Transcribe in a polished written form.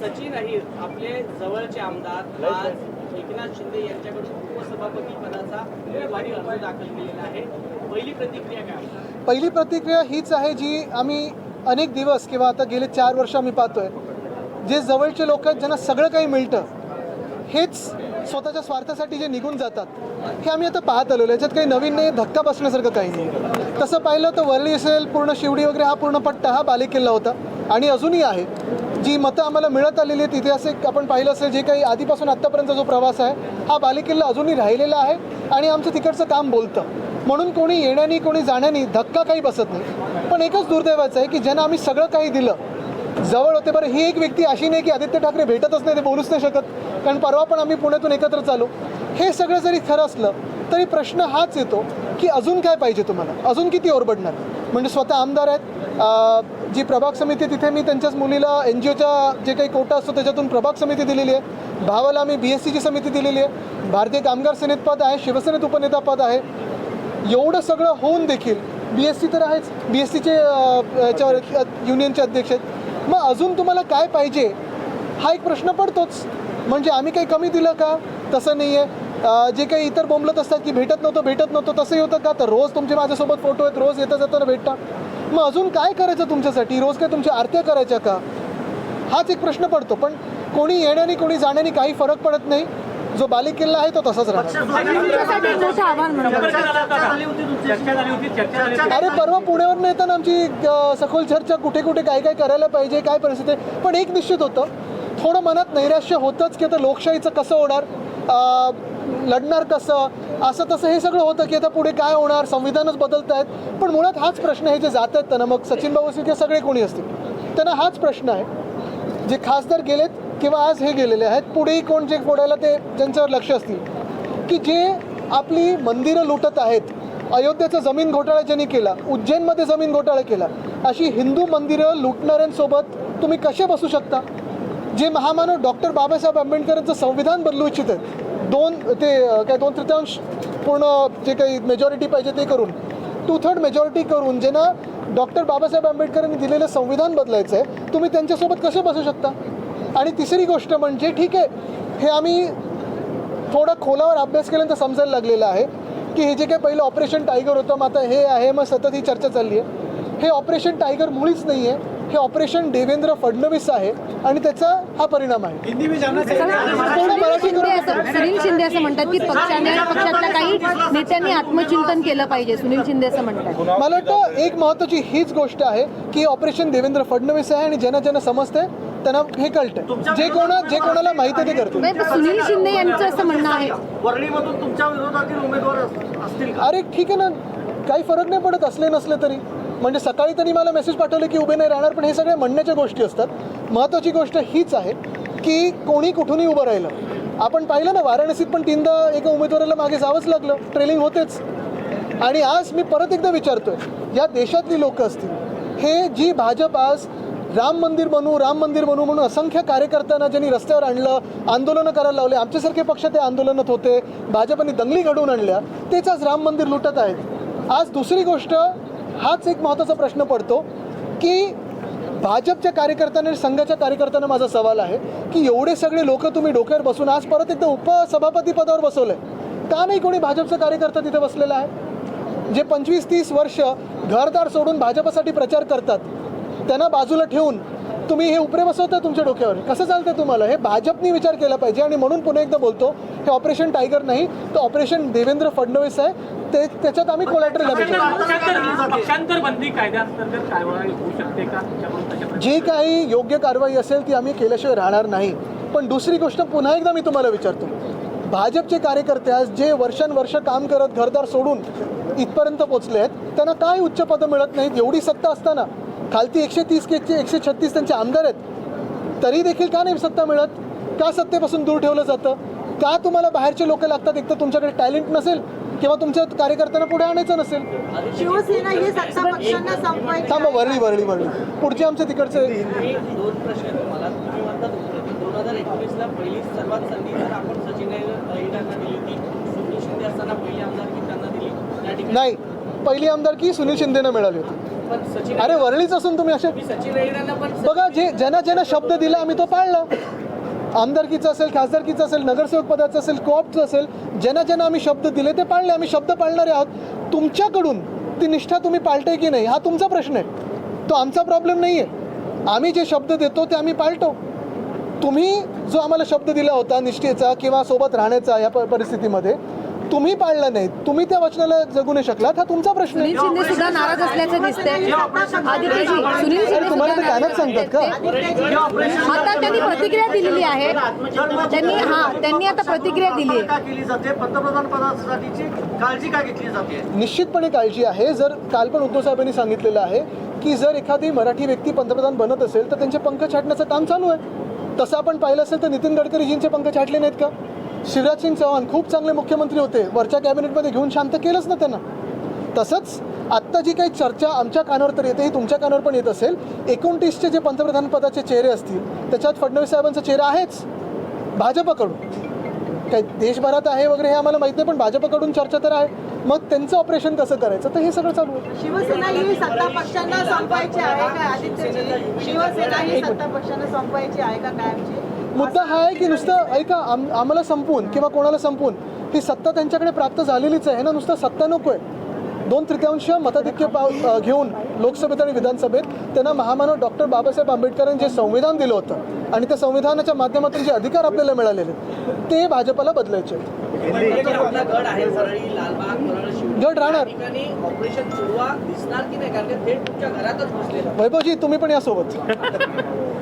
सचिन अहिर आपले जवळचे आमदार आज एकनाथ शिंदे यांच्याकडून उपसभापती पदाचा उमेदवारी अर्ज दाखल केलेला आहे. पहिली प्रतिक्रिया काय? पहिली प्रतिक्रिया हीच आहे जी आम्ही अनेक दिवस किंवा आता गेले 4 वर्ष आम्ही पाहतोय, जे जवळचे लोक आहेत ज्यांना सगळं काही मिळतं हेच स्वतःच्या स्वार्थासाठी जे निघून जातात हे आम्ही आता पाहत आलेलो. याच्यात काही नवीन नाही, धक्का बसण्यासारखं काही नाही. तसं पाहिलं तर वरळी असेल, पूर्ण शिवडी वगैरे हा पूर्ण पट्टा हा बालेकिल्ला होता आणि अजूनही आहे. जी मतं आम्हाला मिळत आलेली आहेत तिथे असे आपण पाहिलं असेल, जे काही आधीपासून आत्तापर्यंत जो प्रवास आहे हा बालेकिल्ला अजूनही राहिलेला आहे आणि आमचं तिकडचं काम बोलतं. म्हणून कोणी येण्यानी कोणी जाण्यानी धक्का काही बसत नाही. पण एकच दुर्दैवाचं आहे की ज्यांना आम्ही सगळं काही दिलं, जवळ होते. बरं, ही एक व्यक्ती अशी नाही की आदित्य ठाकरे भेटतच नाही, ते बोलूच नाही शकत, कारण परवा पण आम्ही पुण्यातून एकत्र चालू. हे सगळं जरी खरं असलं तरी प्रश्न हाच येतो की अजून काय पाहिजे तुम्हाला, अजून किती ओरबडणार. म्हणजे स्वतः आमदार आहेत, जी प्रभाग समिती तिथे मी त्यांच्याच मुलीला NGOच्या जे काही कोटा असतो त्याच्यातून प्रभाग समिती दिलेली आहे. भावाला मी BSCची समिती दिलेली आहे. भारतीय कामगार सेनेत पद आहे, शिवसेनेत उपनेता पद आहे. एवढं सगळं होऊन देखील BSC तर आहेच, BSCचे याच्यावर युनियनचे अध्यक्ष आहेत. मग अजून तुम्हाला काय पाहिजे हा एक प्रश्न पडतोच. म्हणजे आम्ही काही कमी दिलं का? तसं नाही आहे. जे काही इतर बोंबलत असतात की भेटत नव्हतं तसंही होतं का? तर रोज तुमचे माझ्यासोबत फोटो आहेत, रोज येता जाताना भेटता. मग अजून काय करायचं तुमच्यासाठी? रोज काय तुमच्या आरत्या करायच्या का? हाच एक प्रश्न पडतो. पण कोणी येण्याने कोणी जाण्याने काही फरक पडत नाही. जो बालेकिल्ला आहे तो तसाच राहणार. अरे परवा पुण्यावर येताना आमची सखोल चर्चा, कुठे कुठे काय काय करायला पाहिजे, काय परिस्थिती आहे. पण एक निश्चित होतं, थोडं मनात नैराश्य होतंच की आता लोकशाहीचं कसं होणार, लढणार कसं, असं तसं हे सगळं होतं की आता पुढे काय होणार, संविधानच बदलत आहेत. पण मुळात हाच प्रश्न आहे. जे जात आहेत त्यांना, मग सचिन भाऊ असतील किंवा सगळे कोणी असतील, त्यांना हाच प्रश्न आहे. जे खासदार गेलेत किंवा आज हे गेलेले आहेत, पुढेही कोण जे फोडायला ते ज्यांच्यावर लक्ष असतील, की जे आपली मंदिरं लुटत आहेत. अयोध्येचा जमीन घोटाळा ज्यांनी केला, उज्जैनमध्ये जमीन घोटाळा केला, अशी हिंदू मंदिरं लुटणाऱ्यांसोबत तुम्ही कसे बसू शकता? जे महामानव डॉक्टर बाबासाहेब आंबेडकरांचं संविधान बदलू इच्छित आहेत, 2/3 पूर्ण जे काही मेजॉरिटी पाहिजे ते करून, 2/3 मेजॉरिटी करून, ज्यांना डॉक्टर बाबासाहेब आंबेडकरांनी दिलेलं संविधान बदलायचं आहे, तुम्ही त्यांच्यासोबत कसे बसू शकता? आणि तिसरी गोष्ट म्हणजे, ठीक आहे, हे आम्ही थोडा खोलावर अभ्यास केल्यानंतर समजायला लागलेलं आहे की हे जे काही पहिलं ऑपरेशन टायगर होतं, मग आता हे आहे, मग सतत ही चर्चा चालली आहे. हे ऑपरेशन टायगर मुळीच नाही आहे, हे ऑपरेशन देवेंद्र फडणवीस आहे आणि त्याचा हा परिणाम आहे. सुनील शिंदे असं म्हणतात की पक्षातल्या काही नेत्यांनी आत्मचिंतन केलं पाहिजे, सुनील शिंदे असं म्हणतात. मला वाटतं एक महत्त्वाची हीच गोष्ट आहे की ऑपरेशन देवेंद्र फडणवीस आहे आणि ज्यांना ज्यांना समजते त्यांना हे कळतं. जे कोणाला माहिती आहे ते करतील. सुनील शिंदे यांचं असं म्हणणं आहे, वरळीमधून तुमच्या विरोधातील उमेदवार असतील का? अरे ठीक आहे ना, काही फरक नाही पडत, असले नसले तरी. म्हणजे सकाळी त्यांनी मला मेसेज पाठवले की उभे नाही राहणार, पण हे सगळ्या म्हणण्याच्या गोष्टी असतात. महत्त्वाची गोष्ट हीच आहे की कोणी कुठूनही उभं राहिलं. आपण पाहिलं ना, वाराणसीत पण 3दा एका उमेदवाराला मागे जावंच लागलं, ट्रेलिंग होतेच. आणि आज मी परत एकदा विचारतोय, या देशातली लोक असतील, हे जी भाजप आज राम मंदिर बनवू म्हणून असंख्य कार्यकर्त्यांना ज्यांनी रस्त्यावर आणलं, आंदोलनं करायला लावले, आमच्यासारखे पक्ष ते आंदोलनात होते, भाजपने दंगली घडवून आणल्या, तेच आज राम मंदिर लुटत आहेत. आज दुसरी गोष्ट, हाच एक महत्त्वाचा प्रश्न पडतो की भाजपच्या कार्यकर्त्यांना आणि संघाच्या कार्यकर्त्यांना माझा सवाल आहे की एवढे सगळे लोक तुम्ही डोक्यावर बसून आज परत एकदा उपसभापती पदावर बसवलं आहे, का नाही कोणी भाजपचा कार्यकर्ता तिथे बसलेला आहे? जे 25-30 वर्ष घरदार सोडून भाजपसाठी प्रचार करतात, त्यांना बाजूला ठेवून तुम्ही हे उपरे बसवता तुमच्या डोक्यावर, कसं चालतं तुम्हाला? हे भाजपनी विचार केला पाहिजे. आणि म्हणून पुन्हा एकदा बोलतो, हे ऑपरेशन टायगर नाही, तर ऑपरेशन देवेंद्र फडणवीस आहे. त्याच्यात आम्ही कोलॅटरल जी काही योग्य कारवाई असेल ती आम्ही केल्याशिवाय राहणार नाही. पण दुसरी गोष्ट पुन्हा एकदा मी तुम्हाला विचारतो, भाजपचे कार्यकर्ते आज जे वर्षानुवर्ष काम करत घरदार सोडून इथपर्यंत पोचले आहेत, त्यांना काय उच्च पदं मिळत नाहीत? एवढी सत्ता असताना खालती 130 की 136 त्यांचे आमदार आहेत, तरी देखील का नाही सत्ता मिळत? का सत्तेपासून दूर ठेवलं जातं? का तुम्हाला बाहेरचे लोक लागतात? एक तर तुमच्याकडे टॅलेंट नसेल किंवा तुमच्या कार्यकर्त्यांना पुढे आणायचं नसेल. शिवसेना ही सत्ता पक्षांना संपवायची. थांबा, वरळी पुढचे आमचे तिकडचे. 2 प्रश्न तुम्हाला. तुम्ही म्हणतात 2019ला पहिली सर्वात संधी तर आपण सचिन अहिरांना दिली होती, सुनील शिंदे असताना पहिली आमदारकी त्यांना दिली. नाही, पहिली आमदारकी सुनील शिंदेनं मिळाली होती. पण सचिन अरे वरळीच असून तुम्ही असे सचिन अहिरांना पण बघा, जे ज्यांना शब्द दिला आम्ही तो पाळला. आमदारकीचं असेल, खासदारकीचं असेल, नगरसेवक पदाचं असेल, कोऑपचं असेल, ज्यांना आम्ही शब्द दिले ते पाळले. आम्ही शब्द पाळणारे आहोत. तुमच्याकडून ती निष्ठा तुम्ही पाळते की नाही हा तुमचा प्रश्न आहे, तो आमचा प्रॉब्लेम नाही आहे. आम्ही जे शब्द देतो ते आम्ही पाळतो. तुम्ही जो आम्हाला शब्द दिला होता निष्ठेचा किंवा सोबत राहण्याचा या परिस्थितीमध्ये तुम्ही पाळला नाही, तुम्ही त्या वचनाला जगू नाही शकलात, हा तुमचा प्रश्न आहे. सुनील शिंदे सुद्धा नाराज असल्याचं दिसतंय. आदित्यजी, सुनील शिंदे अरे तुम्हाला ते सुद्धा गाणंच सांगतात का? आता त्यांनी प्रतिक्रिया दिलेली आहे. त्यांनी आता प्रतिक्रिया दिली आहे. का केली जाते, पंतप्रधान पदासाठीची काळजी का घेतली जाते? निश्चितपणे काळजी आहे. जर काल पण उद्धव साहेबांनी सांगितलेलं आहे की जर एखादी मराठी व्यक्ती पंतप्रधान बनत असेल तर त्यांचे पंख छाटण्याचं काम चालू आहे. तसं आपण पाहिलं असेल तर नितीन गडकरीजींचे पंख छाटले नाहीत का? शिवराज सिंग चौहान खूप चांगले मुख्यमंत्री होते, वरच्या कॅबिनेटमध्ये घेऊन शांत केलंच ना त्यांना. तसंच आत्ता जी काही चर्चा आमच्या कानावर तर येते ही तुमच्या कानावर पण येत असेल. 29चे जे पंतप्रधान पदाचे चेहरे असतील त्याच्यात फडणवीस साहेबांचा चेहरा आहेच भाजपकडून. काही देशभरात आहे वगैरे हे आम्हाला माहीत नाही, पण भाजपकडून चर्चा तर आहे. मग त्यांचं ऑपरेशन कसं करायचं तर हे सगळं चालू आहे. शिवसेना ही सत्ता पक्षांना संपवायची आहे का आदित्यजी? शिवसेना ही सत्ता पक्षांना संपवायची आहे का कायमची? मुद्दा हा आहे की नुसतं ऐका आम्हाला संपवून किंवा कोणाला संपवून ही सत्ता त्यांच्याकडे प्राप्त झालेलीच आहे ना. नुसतं सत्ता नको आहे. 2/3 मताधिक्य घेऊन लोकसभेत आणि विधानसभेत त्यांना महामानव डॉक्टर बाबासाहेब आंबेडकरांनी जे संविधान दिलं होतं आणि त्या संविधानाच्या माध्यमातून जे अधिकार आपल्याला मिळालेले ते भाजपला बदलायचे. आपला गड आहे परळी, लालबाग, परळ, शिवसेना गड राहणार. या ठिकाणी ऑपरेशन सुरुवात दिसणार की नाही, कारण ते थेट तुमच्या घरातच घुसलेलं आहे. वैभवजी तुम्ही पण यासोबत